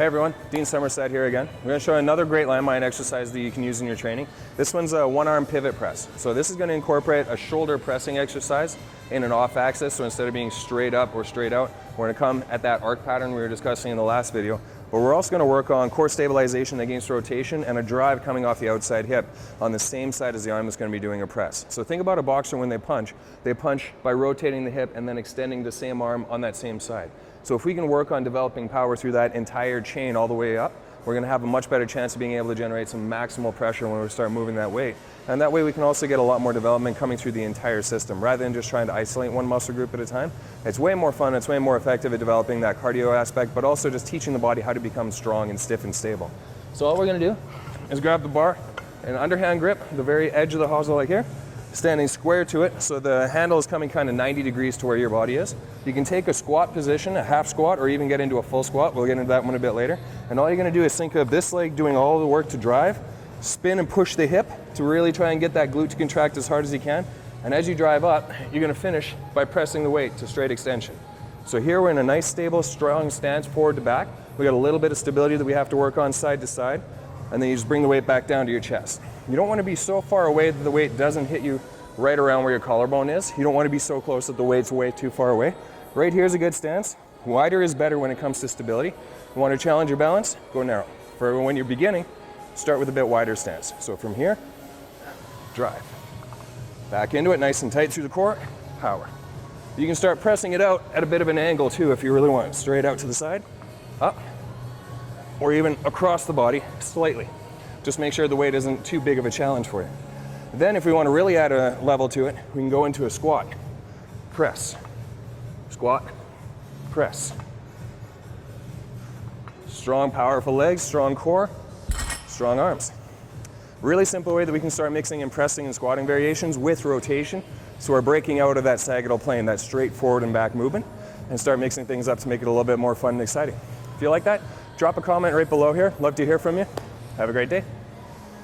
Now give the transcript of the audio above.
Hey everyone, Dean Somerset here again. We're going to show another great landmine exercise that you can use in your training. This one's a one-arm pivot press. So this is going to incorporate a shoulder pressing exercise in an off axis. So instead of being straight up or straight out, we're going to come at that arc pattern we were discussing in the last video. But we're also going to work on core stabilization against rotation and a drive coming off the outside hip on the same side as the arm that's going to be doing a press. So think about a boxer when they punch by rotating the hip and then extending the same arm on that same side. So if we can work on developing power through that entire chain all the way up, we're going to have a much better chance of being able to generate some maximal pressure when we start moving that weight. And that way we can also get a lot more development coming through the entire system rather than just trying to isolate one muscle group at a time. It's way more fun, it's way more effective at developing that cardio aspect, but also just teaching the body how to become strong and stiff and stable. So all we're going to do is grab the bar and underhand grip, the very edge of the hosel like here, standing square to it, so the handle is coming kind of 90 degrees to where your body is. You can take a squat position, a half squat, or even get into a full squat. We'll get into that one a bit later. And all you're going to do is think of this leg doing all the work to drive, spin and push the hip to really try and get that glute to contract as hard as you can. And as you drive up, you're going to finish by pressing the weight to straight extension. So here we're in a nice, stable, strong stance, forward to back. We got a little bit of stability that we have to work on side to side. And then you just bring the weight back down to your chest. You don't want to be so far away that the weight doesn't hit you right around where your collarbone is. You don't want to be so close that the weight's way too far away. Right here is a good stance. Wider is better when it comes to stability. You want to challenge your balance? Go narrow. For when you're beginning, start with a bit wider stance. So from here, drive. Back into it, nice and tight through the core, power. You can start pressing it out at a bit of an angle too if you really want. Straight out to the side, up, or even across the body slightly. Just make sure the weight isn't too big of a challenge for you. Then if we want to really add a level to it, we can go into a squat, press, squat, press. Strong, powerful legs, strong core, strong arms. Really simple way that we can start mixing and pressing and squatting variations with rotation. So we're breaking out of that sagittal plane, that straight forward and back movement, and start mixing things up to make it a little bit more fun and exciting. If you like that, drop a comment right below here. Love to hear from you. Have a great day.